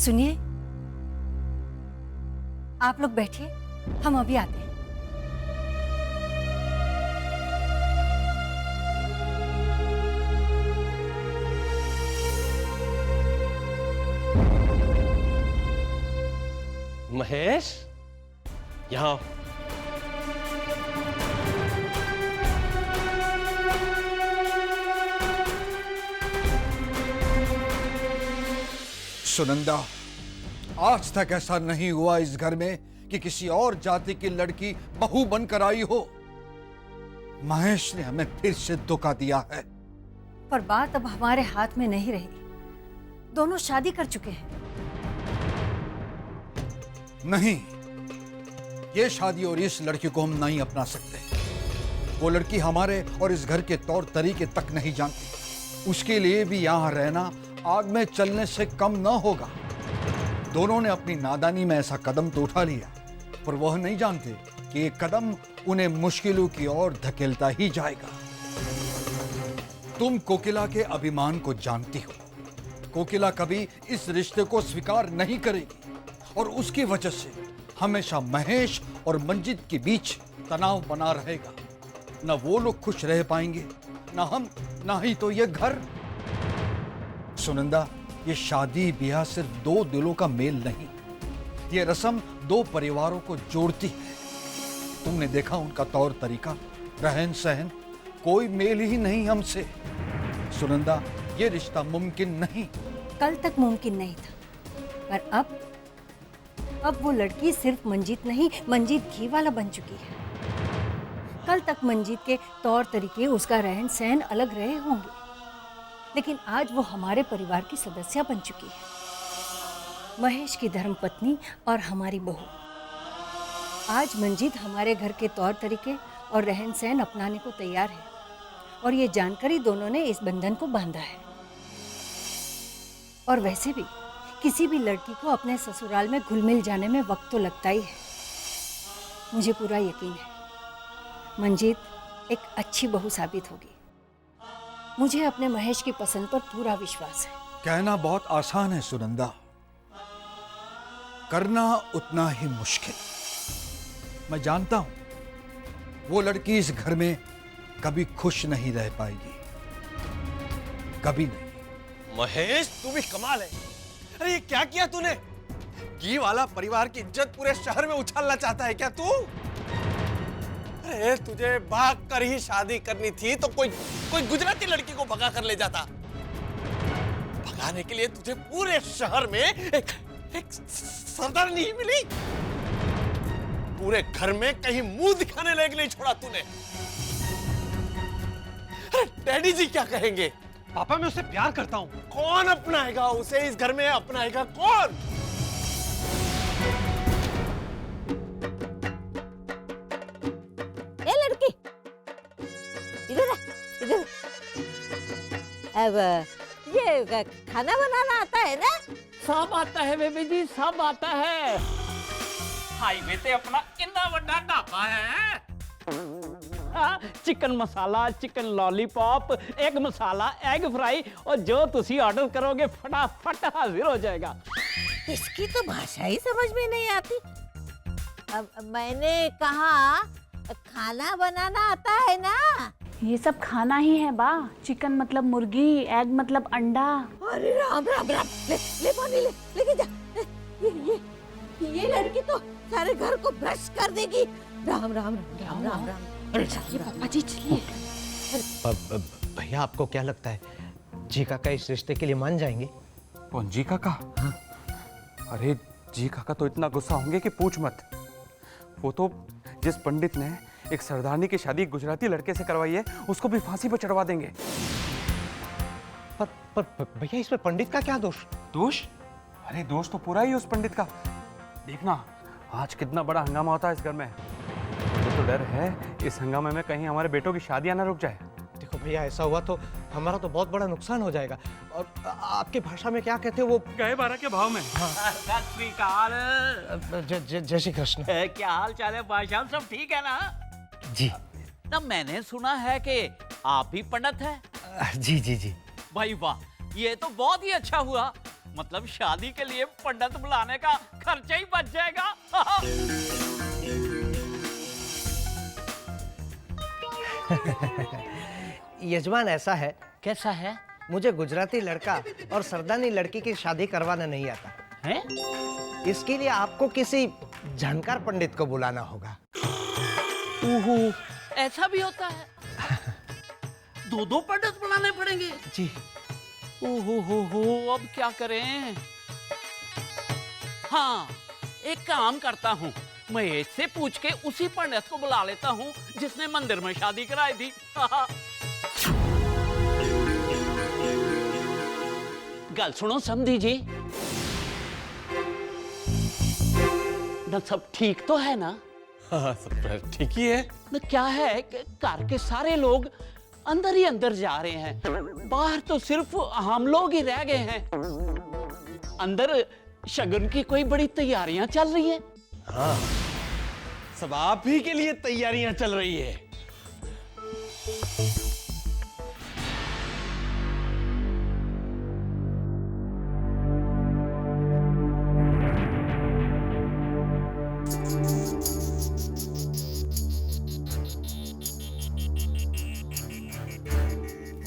सुनिए, आप लोग बैठिए, हम अभी आते हैं। महेश, यहाँ आओ। सुनंदा, आज तक ऐसा नहीं हुआ इस घर में कि किसी और जाति की लड़की बहू बनकर आई हो। महेश ने हमें फिर से धोखा दिया है। पर बात अब हमारे हाथ में नहीं रही, दोनों शादी कर चुके हैं। नहीं, ये शादी और इस लड़की को हम नहीं अपना सकते। वो लड़की हमारे और इस घर के तौर तरीके तक नहीं जानती। उसके लिए भी यहाँ रहना आग में चलने से कम न होगा। दोनों ने अपनी नादानी में ऐसा कदम तो उठा लिया, पर वह नहीं जानते कि ये कदम उन्हें मुश्किलों की ओर धकेलता ही जाएगा। तुम कोकिला के अभिमान को जानती हो। कोकिला कभी इस रिश्ते को स्वीकार नहीं करेगी और उसकी वजह से हमेशा महेश और मंजित के बीच तनाव बना रहेगा। न वो लोग खुश रह पाएंगे, न हम, न ही तो ये घर। सुनंदा, ये शादी ब्याह सिर्फ दो दिलों का मेल नहीं, ये रस्म दो परिवारों को जोड़ती है। तुमने देखा उनका तौर तरीका, रहन सहन, कोई मेल ही नहीं हमसे। सुनंदा, ये रिश्ता मुमकिन नहीं। कल तक मुमकिन नहीं था, पर अब वो लड़की सिर्फ मंजीत नहीं, मंजीत घी वाला बन चुकी है। कल तक मंजीत के तौर तरीके, उसका रहन सहन अलग रहे होंगे, लेकिन आज वो हमारे परिवार की सदस्य बन चुकी है। महेश की धर्मपत्नी और हमारी बहू। आज मंजीत हमारे घर के तौर तरीके और रहन सहन अपनाने को तैयार है, और ये जानकर ही दोनों ने इस बंधन को बांधा है। और वैसे भी किसी भी लड़की को अपने ससुराल में घुल मिल जाने में वक्त तो लगता ही है। मुझे पूरा यकीन है मंजीत एक अच्छी बहू साबित होगी। मुझे अपने महेश की पसंद पर पूरा विश्वास है। कहना बहुत आसान है सुनंदा, करना उतना ही मुश्किल। मैं जानता हूं वो लड़की इस घर में कभी खुश नहीं रह पाएगी, कभी नहीं। महेश, तू भी कमाल है। अरे ये क्या किया तूने? घी वाला परिवार की इज्जत पूरे शहर में उछालना चाहता है क्या तू? अरे तुझे भाग कर ही शादी करनी थी तो कोई गुजराती लड़की को भगा कर ले जाता। भगाने के लिए तुझे पूरे शहर में एक सरदार नहीं मिली। पूरे घर में कहीं मुंह दिखाने लायक नहीं छोड़ा तूने। अरे डैडी जी क्या कहेंगे? पापा, मैं उससे प्यार करता हूँ। कौन अपनाएगा उसे? इस घर में अपनाएगा कौन? ए लड़की, इधर आ, इधर। अब ये खाना बनाना आता है ना? सब आता है बेबी जी, सब आता है। हाईवे ते अपना इतना बड़ा ढाबा है। चिकन मसाला, चिकन लॉलीपॉप, एग मसाला, एग फ्राई, और जो तुसी ऑर्डर करोगे फटाफट हाजिर हो जाएगा। इसकी तो भाषा ही समझ में नहीं आती। अब मैंने कहा खाना बनाना आता है ना? ये सब खाना ही है बा। चिकन मतलब मुर्गी, एग मतलब अंडा। अरे राम राम राम, ले पानी लेके जा। ये लड़की तो सारे घर को भ्रष्ट कर देगी। राम राम राम राम राम। अरे चलिए पापा जी, चलिए। भैया, आपको क्या लगता है जी काका इस रिश्ते के लिए मान जाएंगे? कौन, जी काका? हाँ? अरे जी काका तो इतना गुस्सा होंगे कि पूछ मत। वो तो जिस पंडित ने एक सरदारनी की शादी गुजराती लड़के से करवाई है, उसको भी फांसी पर चढ़वा देंगे। पर भैया, इसमें पंडित का क्या दोष? दोष? अरे दोष तो पूरा ही उस पंडित का। देखना आज कितना बड़ा हंगामा होता है इस घर में। मुझे तो डर है इस हंगामे में कहीं हमारे बेटों की शादियां ना रुक जाए। देखो भैया, ऐसा हुआ तो हमारा तो बहुत बड़ा नुकसान हो जाएगा। और आपकी भाषा में क्या कहते हो वो? गए 12 के भाव में। जय श्री कृष्ण। क्या हाल चाल है भाईसाहब, सब ठीक है ना? जी। तब मैंने सुना है कि आप ही पंडित हैं। जी जी जी। भाई वाह, ये तो बहुत ही अच्छा हुआ। मतलब शादी के लिए पंडित बुलाने का खर्चा ही बच जाएगा। यजमान ऐसा है, कैसा है? मुझे गुजराती लड़का और सरदानी लड़की की शादी करवाना नहीं आता हैं? इसके लिए आपको किसी जानकार पंडित को बुलाना होगा। ओहो, ऐसा भी होता है? दो पंडित बुलाने पड़ेंगे? जी। ओहो, अब क्या करें? हाँ, एक काम करता हूँ, महेश से पूछ के उसी पंडित को बुला लेता हूँ जिसने मंदिर में शादी कराई थी। गल सुनो समधी जी, न सब ठीक तो है ना? हाँ, सब ठीक ही है। न क्या है कि घर के सारे लोग अंदर ही अंदर जा रहे हैं, बाहर तो सिर्फ हम लोग ही रह गए हैं। अंदर शगुन की कोई बड़ी तैयारियां चल रही हैं। हाँ, सब आप ही के लिए तैयारियां चल रही है।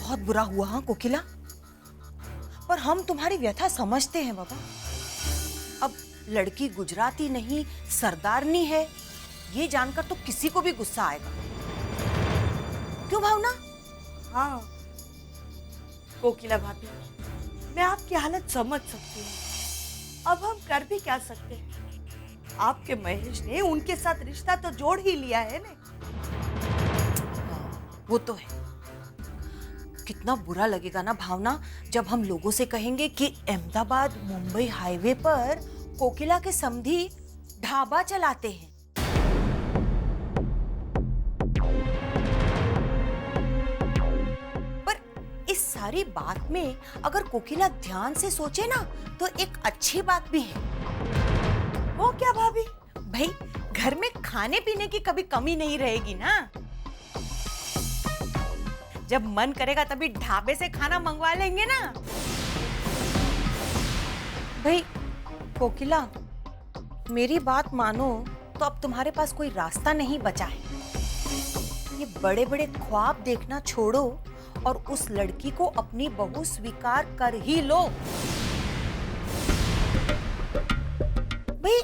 बहुत बुरा हुआ हाँ कोकिला, पर हम तुम्हारी व्यथा समझते हैं बाबा। अब लड़की गुजराती नहीं सरदारनी है, ये जानकर तो किसी को भी गुस्सा आएगा। क्यों भावना? हाँ कोकिला भाभी, मैं आपकी हालत समझ सकती हूँ। अब हम कर भी क्या सकते हैं? आपके महेश ने उनके साथ रिश्ता तो जोड़ ही लिया है ना। वो तो है। कितना बुरा लगेगा ना भावना, जब हम लोगों से कहेंगे कि अहमदाबाद मुंबई हाईवे पर कोकिला के समधी ढाबा चलाते हैं। पर इस सारी बात में अगर कोकिला ध्यान से सोचे ना, तो एक अच्छी बात भी है। वो क्या भाभी? भाई, घर में खाने पीने की कभी कमी नहीं रहेगी ना। जब मन करेगा तभी ढाबे से खाना मंगवा लेंगे ना। भाई कोकिला, मेरी बात मानो तो अब तुम्हारे पास कोई रास्ता नहीं बचा है। ये बड़े बड़े ख्वाब देखना छोड़ो और उस लड़की को अपनी बहू स्वीकार कर ही लो। भाई,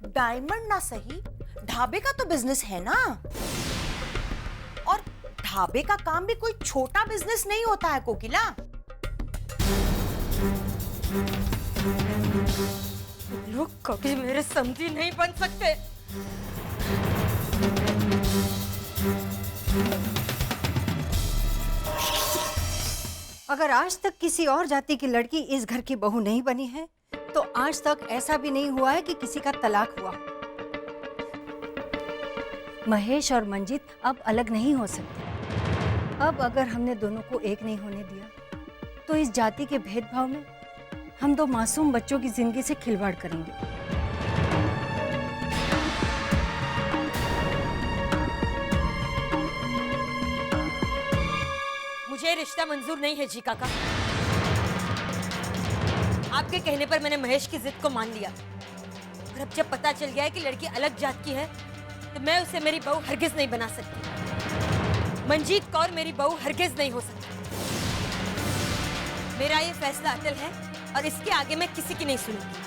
डायमंड ना सही, ढाबे का तो बिजनेस है ना। और ढाबे का काम भी कोई छोटा बिजनेस नहीं होता है कोकिला। लोग कभी मेरे समधी नहीं बन सकते। अगर आज तक किसी और जाति की लड़की इस घर की बहू नहीं बनी है, तो आज तक ऐसा भी नहीं हुआ है कि किसी का तलाक हुआ। महेश और मंजीत अब अलग नहीं हो सकते। अब अगर हमने दोनों को एक नहीं होने दिया, तो इस जाति के भेदभाव में हम दो मासूम बच्चों की जिंदगी से खिलवाड़ करेंगे। मुझे रिश्ता मंजूर नहीं है जी काका। आपके कहने पर मैंने महेश की जिद को मान लिया, और अब जब पता चल गया है कि लड़की अलग जात की है, तो मैं उसे मेरी बहू हरगिज नहीं बना सकती। मंजीत कौर मेरी बहू हरगिज नहीं हो सकती। मेरा ये फैसला अटल है और इसके आगे मैं किसी की नहीं सुनूंगी।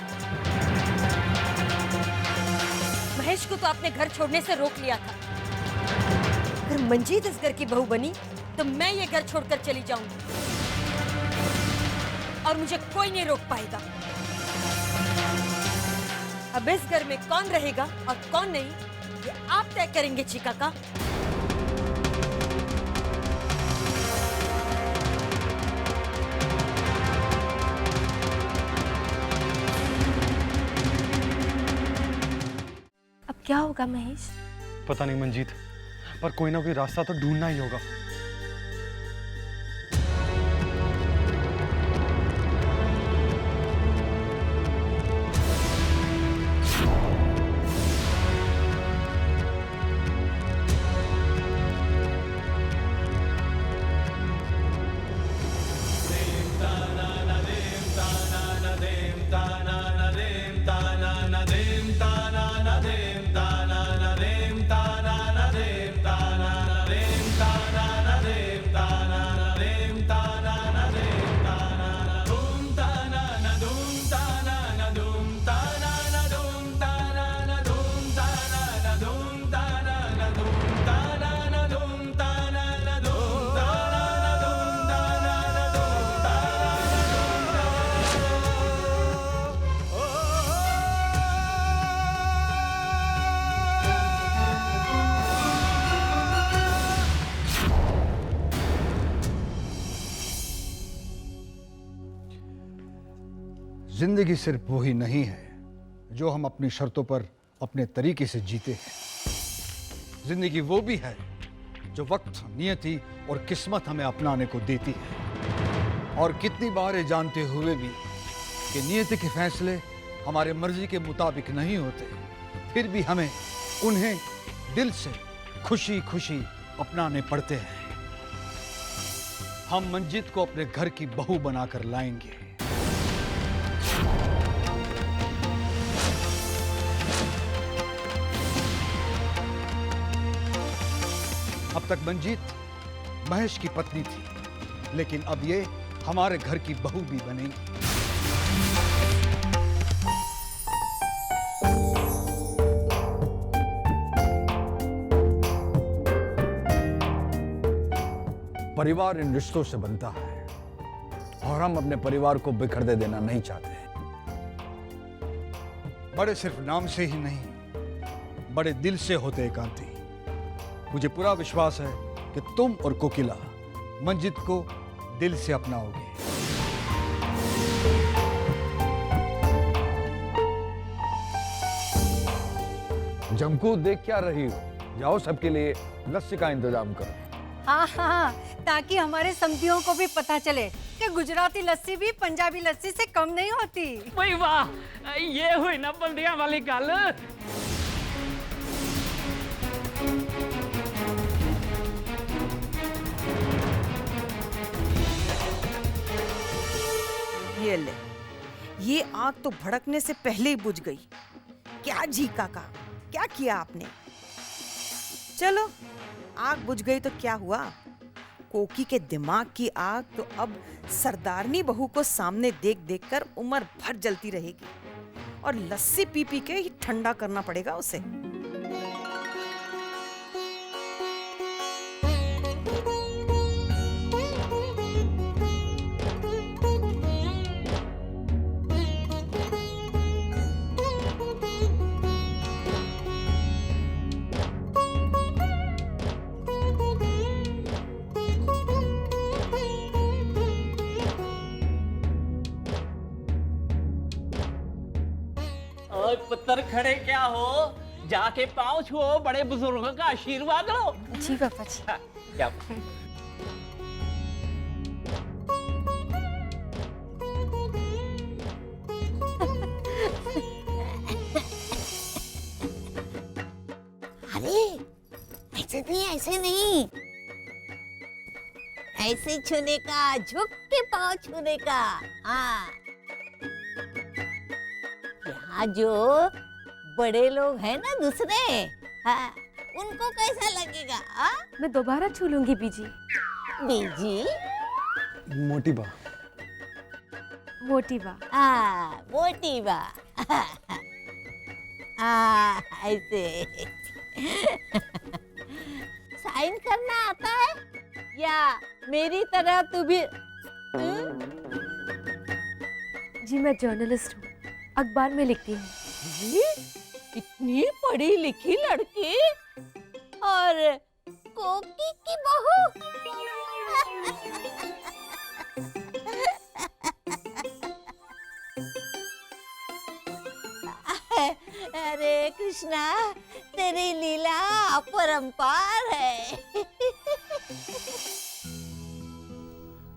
महेश को तो आपने घर छोड़ने से रोक लिया था। अगर मंजीत इस घर की बहू बनी तो मैं ये घर छोड़कर चली जाऊंगी और मुझे कोई नहीं रोक पाएगा। अब इस घर में कौन रहेगा और कौन नहीं, ये आप तय करेंगे जी काका। अब क्या होगा महेश? पता नहीं मंजीत, पर कोई ना कोई रास्ता तो ढूंढना ही होगा। जिंदगी सिर्फ वो ही नहीं है जो हम अपनी शर्तों पर अपने तरीके से जीते हैं। जिंदगी वो भी है जो वक्त, नियति और किस्मत हमें अपनाने को देती है। और कितनी बार ये जानते हुए भी कि नियति के फैसले हमारे मर्जी के मुताबिक नहीं होते, फिर भी हमें उन्हें दिल से खुशी खुशी अपनाने पड़ते हैं। हम मंजित को अपने घर की बहू बनाकर लाएंगे। अब तक मंजीत महेश की पत्नी थी, लेकिन अब ये हमारे घर की बहू भी बनेगी। परिवार इन रिश्तों से बनता है और हम अपने परिवार को बिखरने देना नहीं चाहते। बड़े सिर्फ नाम से ही नहीं, बड़े दिल से होते एकांती। मुझे पूरा विश्वास है कि तुम और कोकिला मंजित को दिल से अपनाओगे। जमकू, देख क्या रही हो? जाओ सबके लिए लस्सी का इंतजाम करो। हाँ हाँ, ताकि हमारे समझियों को भी पता चले कि गुजराती लस्सी भी पंजाबी लस्सी से कम नहीं होती। भाई वाह, ये हुई ना बंदियां वाली गल। ये ले, ये आग तो भड़कने से पहले ही बुझ गई। क्या जी काका, क्या किया आपने? चलो, आग बुझ गई तो क्या हुआ? कोकी के दिमाग की आग तो अब सरदारनी बहू को सामने देख देख कर उम्र भर जलती रहेगी, और लस्सी पी पी के ही ठंडा करना पड़ेगा उसे। ओए पुत्र, खड़े क्या हो? जाके पाँव छुओ, बड़े बुजुर्गों का आशीर्वाद लो। जी पापा जी। क्या? अरे ऐसे नहीं, ऐसे छूने का, झुक के पाँव छूने का। हाँ, यहाँ जो बड़े लोग हैं ना दूसरे, हाँ, उनको कैसा लगेगा? हाँ? मैं दोबारा छू लूंगी बीजी। बीजी? मोटी बा। मोटी बा। हाँ, मोटी बा। हाँ, ऐसे। साइन करना आता है या मेरी तरह तू भी? जी मैं जर्नलिस्ट हूँ, अखबार में लिखती हूँ। इतनी पढ़ी लिखी लड़की और कोकी की बहू। अरे कृष्णा, तेरी लीला अपरंपार है।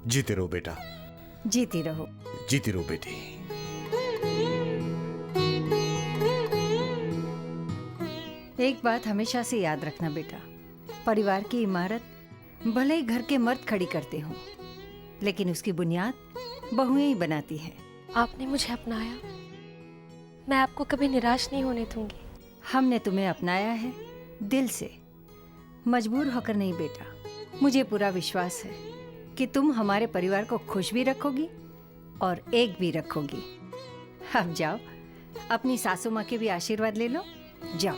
जीते रहो बेटा, जीती रहो। जीती रहो बेटी। एक बात हमेशा से याद रखना बेटा, परिवार की इमारत भले ही घर के मर्द खड़ी करते हों, लेकिन उसकी बुनियाद बहुएं ही बनाती हैं। आपने मुझे अपनाया, मैं आपको कभी निराश नहीं होने दूंगी। हमने तुम्हें अपनाया है दिल से, मजबूर होकर नहीं बेटा। मुझे पूरा विश्वास है कि तुम हमारे परिवार को खुश भी रखोगी और एक भी रखोगी। अब जाओ, अपनी सासू माँ के भी आशीर्वाद ले लो। जाओ।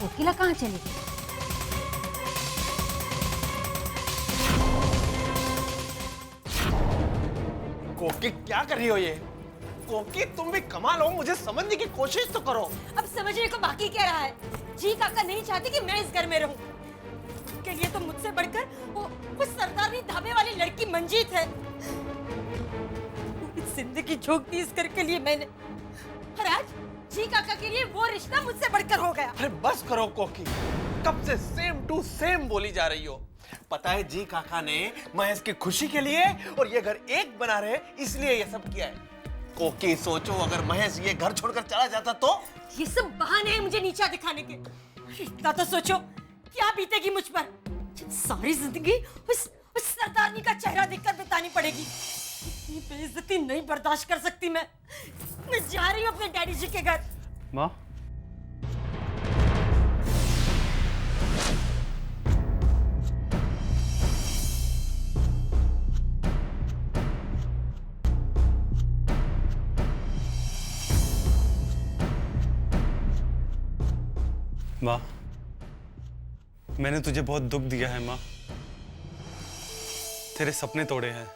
कोकिला कहाँ चली गई? कोकी, क्या कर रही हो ये? कोकी तुम भी कमाल हो, मुझे समझने की कोशिश तो करो। अब समझने को बाकी क्या रहा है? जी काका नहीं चाहते कि मैं इस घर में रहूं। उनके लिए तो मुझसे बढ़कर वो सरदारनी ढाबे वाली लड़की मंजीत है। पूरी जिंदगी झोंक दी इस घर के लिए मैंने, और आज जी काका के लिए वो रिश्ता मुझसे बढ़कर हो गया। अरे बस करो कोकी, कब से सेम टू सेम बोली जा रही हो। पता है जी काका ने महेश की खुशी के लिए और ये घर एक बना रहे इसलिए ये सब किया है। कोकी सोचो, अगर महेश ये घर छोड़कर चला जाता तो? ये सब बहाने हैं मुझे नीचा दिखाने के। इतना तो सोचो क्या बीतेगी मुझ पर, जब सारी जिंदगी उस सरदारनी का चेहरा देखकर बितानी पड़ेगी। इतनी बेइज्जती नहीं बर्दाश्त कर सकती मैं जा रही हूँ अपने डैडी जी के घर। माँ, माँ, मैंने तुझे बहुत दुख दिया है माँ। तेरे सपने तोड़े हैं,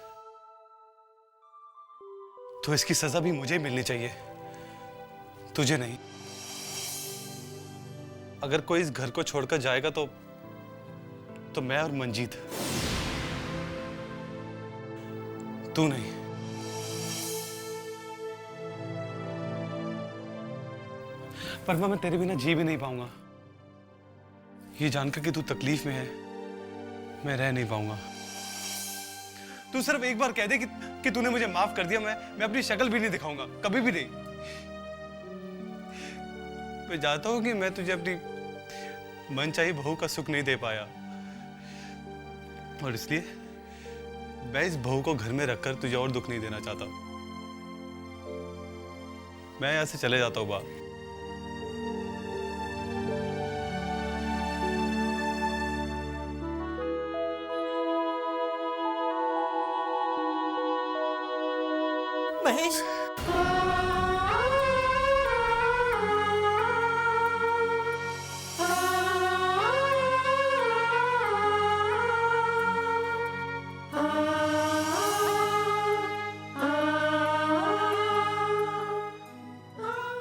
तो इसकी सजा भी मुझे मिलनी चाहिए, तुझे नहीं। अगर कोई इस घर को छोड़कर जाएगा तो मैं और मंजीत, तू नहीं। पर मैं तेरे बिना जी भी नहीं पाऊंगा। ये जानकर कि तू तकलीफ में है, मैं रह नहीं पाऊंगा। तू सिर्फ एक बार कह दे कि तूने मुझे माफ कर दिया, मैं अपनी शक्ल भी नहीं दिखाऊंगा, कभी भी नहीं। मैं जानता हूं कि मैं तुझे अपनी मनचाही बहू का सुख नहीं दे पाया, और इसलिए मैं इस बहू को घर में रखकर तुझे और दुख नहीं देना चाहता। मैं यहां से चले जाता हूं बा। महेश,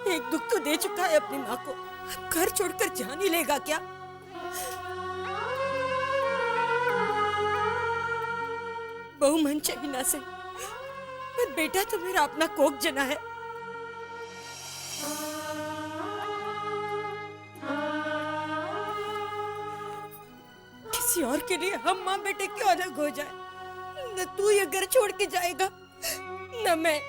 एक दुख तो दे चुका है अपनी माँ को, घर छोड़कर जान ही लेगा क्या? बहु मन चाही ना से, पर बेटा तो मेरा अपना कोक जना है। किसी और के लिए हम माँ बेटे क्यों अलग हो जाए? न तू ये घर छोड़ के जाएगा, न मैं।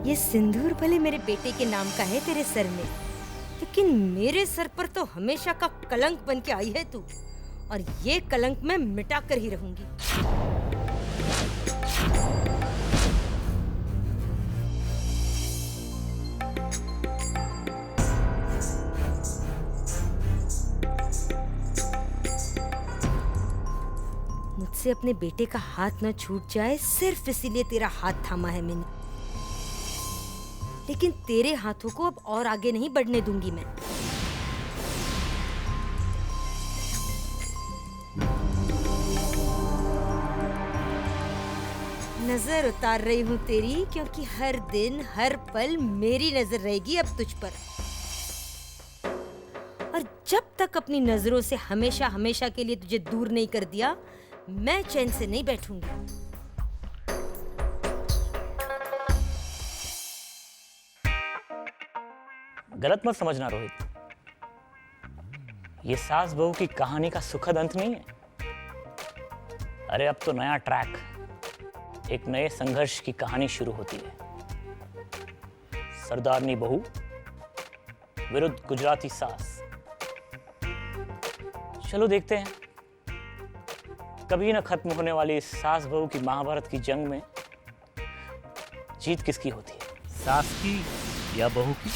ये सिंदूर भले मेरे बेटे के नाम का है तेरे सर में, लेकिन मेरे सर पर तो हमेशा का कलंक बन के आई है तू, और ये कलंक मैं मिटा कर ही रहूंगी। मुझसे अपने बेटे का हाथ न छूट जाए, सिर्फ इसीलिए तेरा हाथ थामा है मैंने, लेकिन तेरे हाथों को अब और आगे नहीं बढ़ने दूंगी मैं। नजर उतार रही हूँ तेरी, क्योंकि हर दिन हर पल मेरी नजर रहेगी अब तुझ पर, और जब तक अपनी नजरों से हमेशा हमेशा के लिए तुझे दूर नहीं कर दिया, मैं चैन से नहीं बैठूंगी। गलत मत समझना रोहित, ये सास बहू की कहानी का सुखद अंत नहीं है। अरे अब तो नया ट्रैक, एक नए संघर्ष की कहानी शुरू होती है। सरदारनी बहू विरुद्ध गुजराती सास। चलो देखते हैं कभी न खत्म होने वाली इस सास बहू की महाभारत की जंग में जीत किसकी होती है, सास की या बहू की।